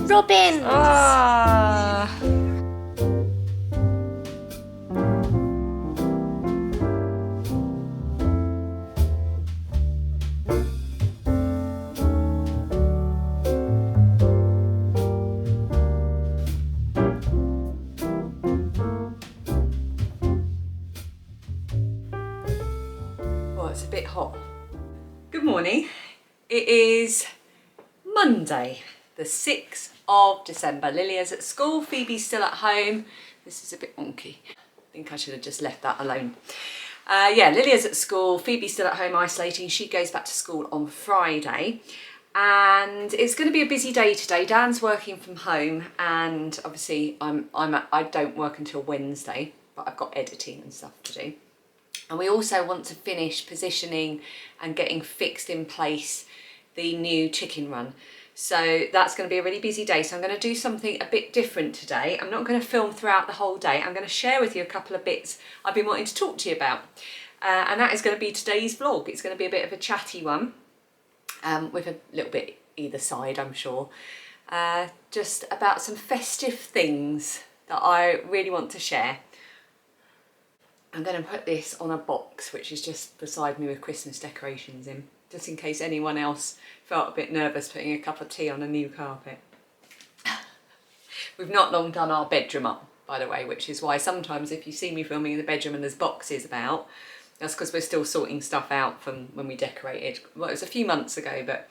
robins. Ah. Oh, it's a bit hot. Good morning. It is Monday, the 6th of December. Lilia's at school, Phoebe's still at home. This is a bit wonky. I think I should have just left that alone. Yeah, Lilia's at school, Phoebe's still at home isolating. She goes back to school on Friday. And it's going to be a busy day today. Dan's working from home, and obviously I don't work until Wednesday, but I've got editing and stuff to do. And we also want to finish positioning and getting fixed in place the new chicken run. So that's going to be a really busy day. So I'm going to do something a bit different today. I'm not going to film throughout the whole day. I'm going to share with you a couple of bits I've been wanting to talk to you about. And that is going to be today's vlog. It's going to be a bit of a chatty one, with a little bit either side, I'm sure. Just about some festive things that I really want to share. I'm going to put this on a box which is just beside me with Christmas decorations in, just in case anyone else felt a bit nervous putting a cup of tea on a new carpet. We've not long done our bedroom up, by the way, which is why sometimes if you see me filming in the bedroom and there's boxes about, that's because we're still sorting stuff out from when we decorated. Well, it was a few months ago, but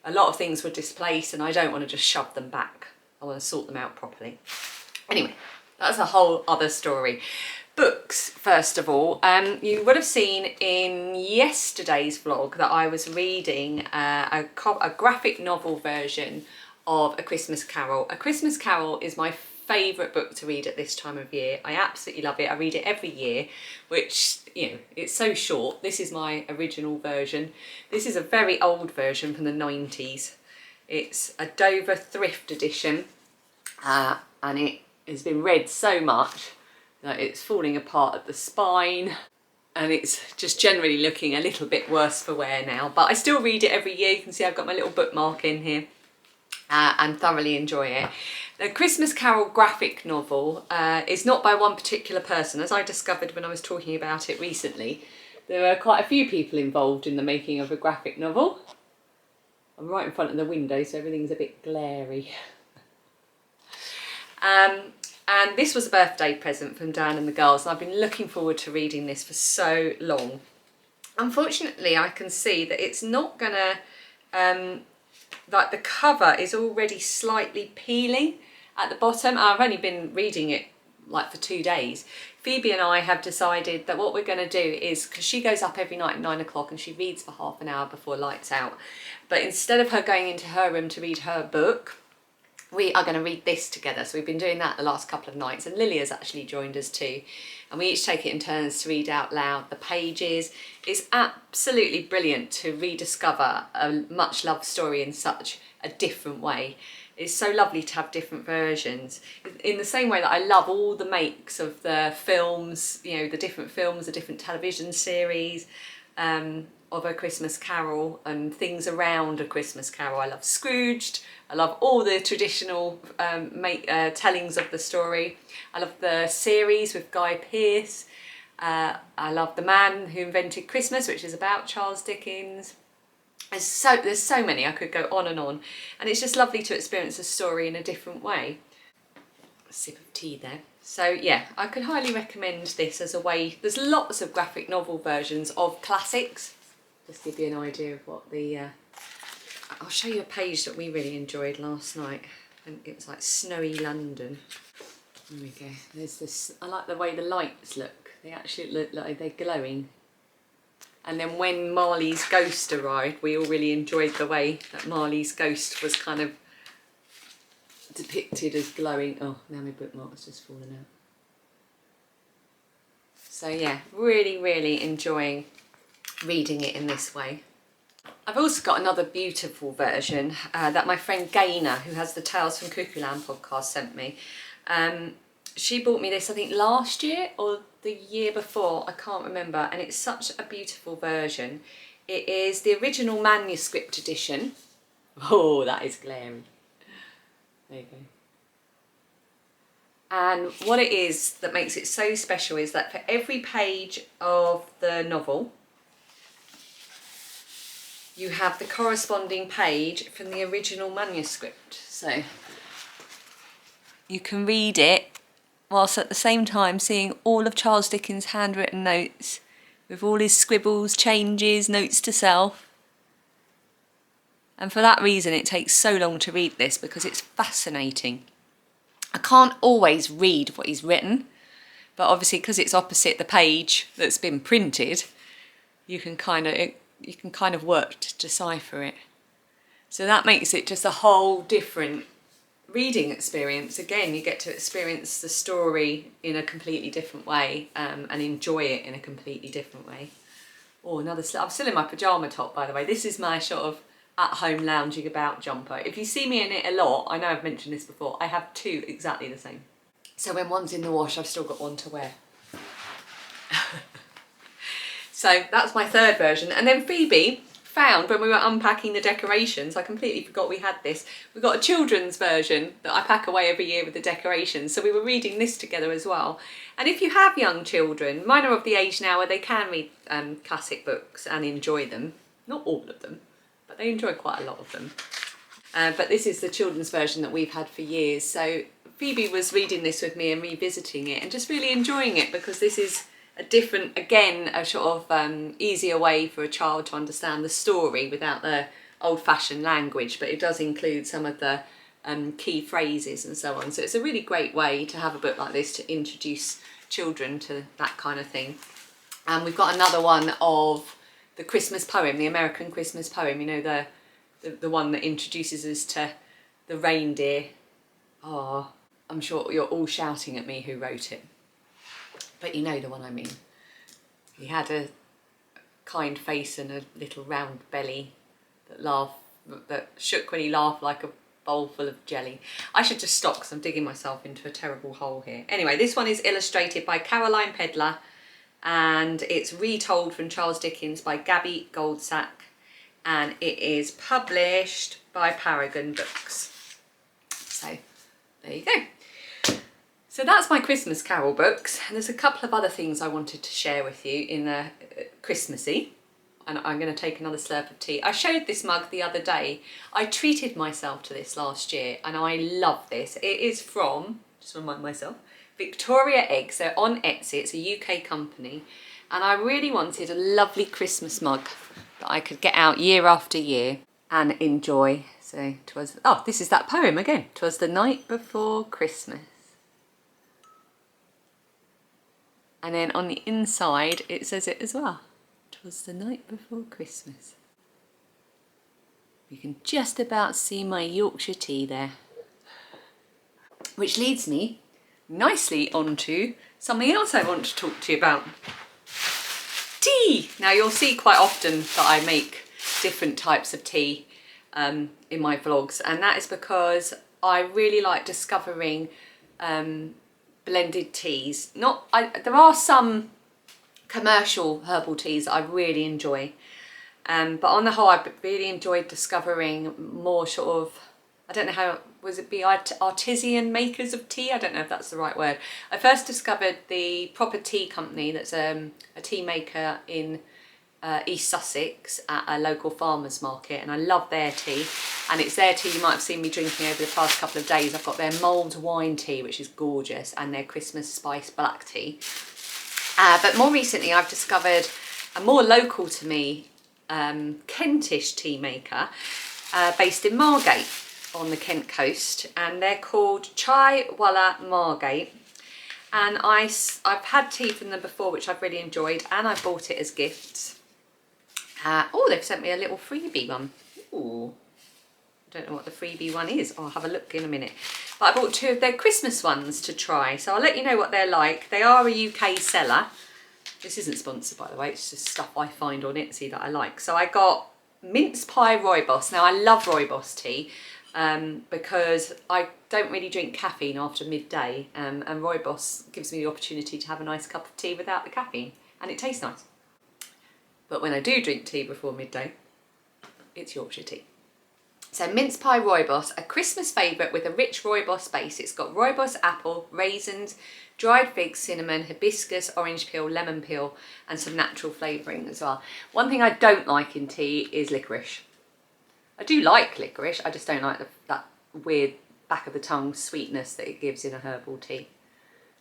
a lot of things were displaced and I don't want to just shove them back. I want to sort them out properly. Anyway, that's a whole other story. Books, first of all. You would have seen in yesterday's vlog that I was reading a graphic novel version of A Christmas Carol. A Christmas Carol is my favourite book to read at this time of year. I absolutely love it. I read it every year, which, you know, it's so short. This is my original version. This is a very old version from the 90s. It's a Dover thrift edition, and it has been read so much that it's falling apart at the spine and it's just generally looking a little bit worse for wear now, but I still read it every year. You can see I've got my little bookmark in here, and thoroughly enjoy it. The Christmas Carol graphic novel is not by one particular person, as I discovered when I was talking about it recently. There are quite a few people involved in the making of a graphic novel. I'm right in front of the window, so everything's a bit glary. And this was a birthday present from Dan and the girls, and I've been looking forward to reading this for so long. Unfortunately, I can see that it's not gonna, like the cover is already slightly peeling at the bottom. I've only been reading it like for 2 days. Phoebe and I have decided that what we're gonna do is, because she goes up every night at 9 o'clock and she reads for half an hour before lights out, but instead of her going into her room to read her book, we are going to read this together. So we've been doing that the last couple of nights, and Lily has actually joined us too. And we each take it in turns to read out loud the pages. It's absolutely brilliant to rediscover a much loved story in such a different way. It's so lovely to have different versions. In the same way that I love all the makes of the films, you know, the different films, the different television series, of A Christmas Carol and things around A Christmas Carol. I love Scrooged. I love all the traditional tellings of the story. I love the series with Guy Pearce. I love The Man Who Invented Christmas, which is about Charles Dickens. There's so many, I could go on, and it's just lovely to experience a story in a different way. A sip of tea there. So yeah, I could highly recommend this as a way. There's lots of graphic novel versions of classics. Just give you an idea of what the... I'll show you a page that we really enjoyed last night, and it was like snowy London. There we go. There's this. I like the way the lights look. They actually look like they're glowing. And then when Marley's ghost arrived, we all really enjoyed the way that Marley's ghost was kind of depicted as glowing. Oh, now my bookmark's just fallen out. So yeah, really enjoying reading it in this way. I've also got another beautiful version that my friend Gaynor, who has the Tales from Cuckoo Land podcast, sent me. She bought me this, I think last year or the year before, I can't remember, and it's such a beautiful version. It is the original manuscript edition. Oh, that is glaring. There you go. And what it is that makes it so special is that for every page of the novel, you have the corresponding page from the original manuscript. So you can read it whilst at the same time seeing all of Charles Dickens' handwritten notes with all his scribbles, changes, notes to self. And for that reason it takes so long to read this, because it's fascinating. I can't always read what he's written, but obviously because it's opposite the page that's been printed, you can kind of work to decipher it. So that makes it just a whole different reading experience. Again, you get to experience the story in a completely different way, and enjoy it in a completely different way. Oh, I'm still in my pyjama top, by the way. This is my sort of at-home lounging about jumper. If you see me in it a lot, I know I've mentioned this before, I have two exactly the same. So when one's in the wash, I've still got one to wear. So that's my third version. And then Phoebe found, when we were unpacking the decorations, I completely forgot we had this, we've got a children's version that I pack away every year with the decorations, so we were reading this together as well. And if you have young children, mine are of the age now where they can read classic books and enjoy them. Not all of them, but they enjoy quite a lot of them. But this is the children's version that we've had for years. So Phoebe was reading this with me and revisiting it and just really enjoying it, because this is a different, again, a sort of easier way for a child to understand the story without the old-fashioned language, but it does include some of the key phrases and so on. So it's a really great way to have a book like this to introduce children to that kind of thing. And we've got another one of the Christmas poem, the American Christmas poem, you know, the one that introduces us to the reindeer. Oh, I'm sure you're all shouting at me who wrote it, but you know the one I mean. He had a kind face and a little round belly that shook when he laughed like a bowl full of jelly. I should just stop because I'm digging myself into a terrible hole here. Anyway, this one is illustrated by Caroline Pedler, and it's retold from Charles Dickens by Gabby Goldsack, and it is published by Paragon Books. So there you go. So that's my Christmas Carol books, and there's a couple of other things I wanted to share with you in the Christmassy, and I'm going to take another slurp of tea. I showed this mug the other day. I treated myself to this last year and I love this. It is from, just remind myself, Victoria Eggs. They're on Etsy, it's a UK company, and I really wanted a lovely Christmas mug that I could get out year after year and enjoy. So this is that poem again. 'Twas the night before Christmas. And then on the inside it says it as well. 'Twas the night before Christmas. You can just about see my Yorkshire tea there. Which leads me nicely onto something else I want to talk to you about. Tea! Now you'll see quite often that I make different types of tea in my vlogs, and that is because I really like discovering blended teas. There are some commercial herbal teas that I really enjoy, but on the whole I've really enjoyed discovering more sort of, I don't know how, was it be artisan makers of tea? I don't know if that's the right word. I first discovered the Proper Tea Company, that's a tea maker in East Sussex at a local farmers market, and I love their tea, and it's their tea you might have seen me drinking over the past couple of days. I've got their mulled wine tea, which is gorgeous, and their Christmas spice black tea. But more recently I've discovered a more local to me Kentish tea maker based in Margate on the Kent coast, and they're called Chai Walla Margate. And I've had tea from them before, which I've really enjoyed, and I bought it as gifts. They've sent me a little freebie one. Ooh, I don't know what the freebie one is. I'll have a look in a minute. But I bought two of their Christmas ones to try, so I'll let you know what they're like. They are a UK seller. This isn't sponsored, by the way, it's just stuff I find on Etsy that I like. So I got mince pie rooibos. Now I love rooibos tea because I don't really drink caffeine after midday, and rooibos gives me the opportunity to have a nice cup of tea without the caffeine, and it tastes nice. But when I do drink tea before midday, it's Yorkshire tea. So mince pie rooibos, a Christmas favourite with a rich rooibos base. It's got rooibos apple, raisins, dried figs, cinnamon, hibiscus, orange peel, lemon peel, and some natural flavouring as well. One thing I don't like in tea is licorice. I do like licorice, I just don't like that weird back of the tongue sweetness that it gives in a herbal tea.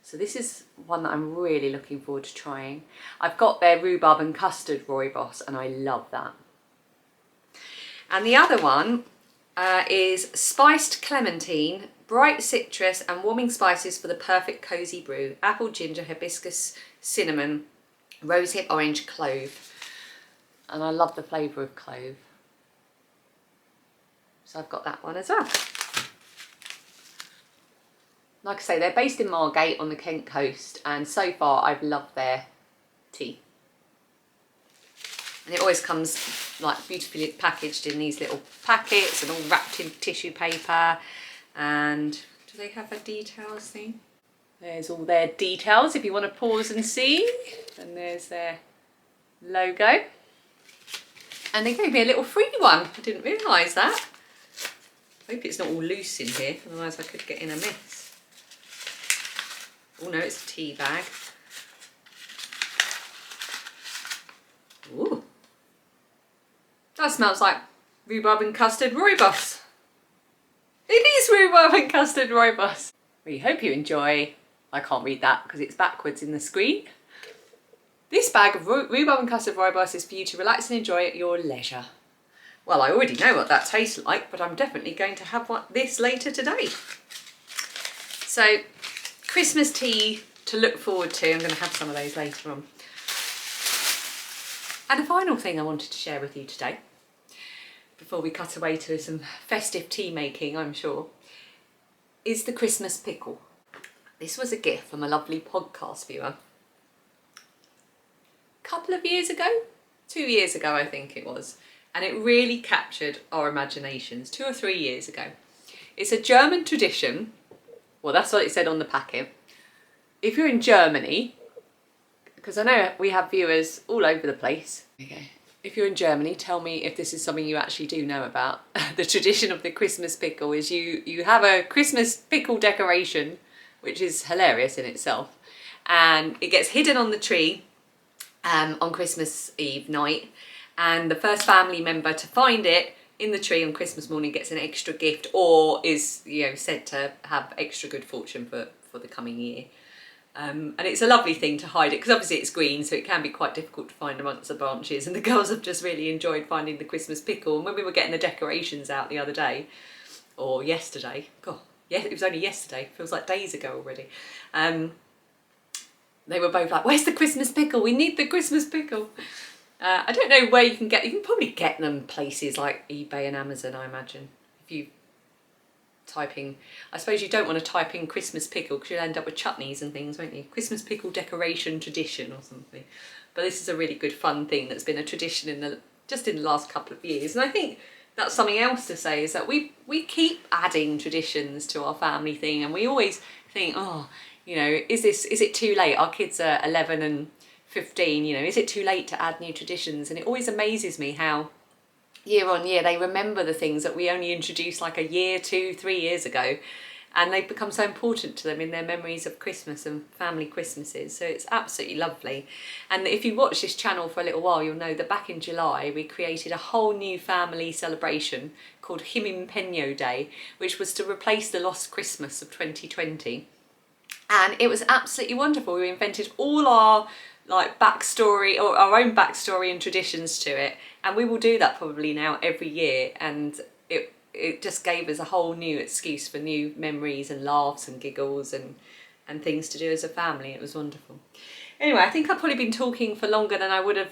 So this is one that I'm really looking forward to trying. I've got their rhubarb and custard rooibos and I love that. And the other one is spiced clementine, bright citrus and warming spices for the perfect cosy brew. Apple, ginger, hibiscus, cinnamon, rosehip, orange, clove. And I love the flavour of clove. So I've got that one as well. Like I say, they're based in Margate on the Kent coast, and so far I've loved their tea. And it always comes like beautifully packaged in these little packets and all wrapped in tissue paper. And do they have a details thing? There's all their details if you want to pause and see. And there's their logo. And they gave me a little free one. I didn't realise that. I hope it's not all loose in here, otherwise I could get in a mess. Oh no, it's a tea bag. Ooh. That smells like rhubarb and custard rooibos. It is rhubarb and custard rooibos. We hope you enjoy. I can't read that because it's backwards in the screen. This bag of rhubarb and custard rooibos is for you to relax and enjoy at your leisure. Well, I already know what that tastes like, but I'm definitely going to have this later today. So, Christmas tea to look forward to. I'm going to have some of those later on. And a final thing I wanted to share with you today, before we cut away to some festive tea making, I'm sure, is the Christmas pickle. This was a gift from a lovely podcast viewer. A couple of years ago? 2 years ago, I think it was. And it really captured our imaginations 2 or 3 years ago. It's a German tradition. Well, that's what it said on the packet. If you're in Germany, because I know we have viewers all over the place. Okay. If you're in Germany, tell me if this is something you actually do know about. The tradition of the Christmas pickle is you have a Christmas pickle decoration, which is hilarious in itself. And it gets hidden on the tree on Christmas Eve night. And the first family member to find it in the tree on Christmas morning gets an extra gift, or is, you know, said to have extra good fortune for the coming year. And it's a lovely thing to hide it, because obviously it's green, so it can be quite difficult to find amongst the branches. And the girls have just really enjoyed finding the Christmas pickle. And when we were getting the decorations out the other day, or yesterday, God, yeah, it was only yesterday, feels like days ago already. They were both like, "Where's the Christmas pickle? We need the Christmas pickle." I don't know where you can probably get them places like eBay and Amazon, I imagine. If you type in, I suppose you don't want to type in Christmas pickle because you'll end up with chutneys and things, won't you? Christmas pickle decoration tradition or something. But this is a really good fun thing that's been a tradition just in the last couple of years. And I think that's something else to say, is that we keep adding traditions to our family thing, and we always think, oh, you know, is it too late? Our kids are 11 and 15, you know, is it too late to add new traditions? And it always amazes me how year on year they remember the things that we only introduced like a year, 2, 3 years ago, and they've become so important to them in their memories of Christmas and family Christmases. So it's absolutely lovely. And if you watch this channel for a little while, you'll know that back in July we created a whole new family celebration called Himimpenyo Day, which was to replace the lost Christmas of 2020. And it was absolutely wonderful. We invented all our backstory, or our own backstory and traditions to it, and we will do that probably now every year, and it just gave us a whole new excuse for new memories and laughs and giggles and things to do as a family. It was wonderful. Anyway, I think I've probably been talking for longer than I would have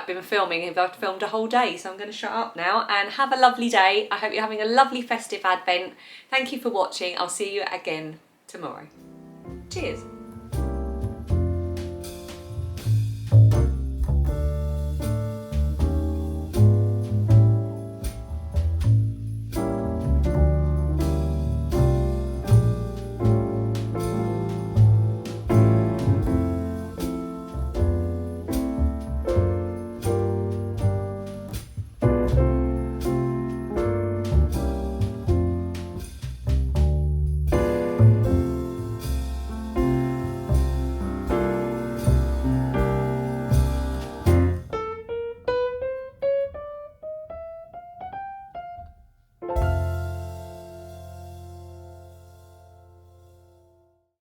been filming if I'd filmed a whole day, so I'm going to shut up now and have a lovely day. I hope you're having a lovely festive Advent. Thank you for watching. I'll see you again tomorrow. Cheers.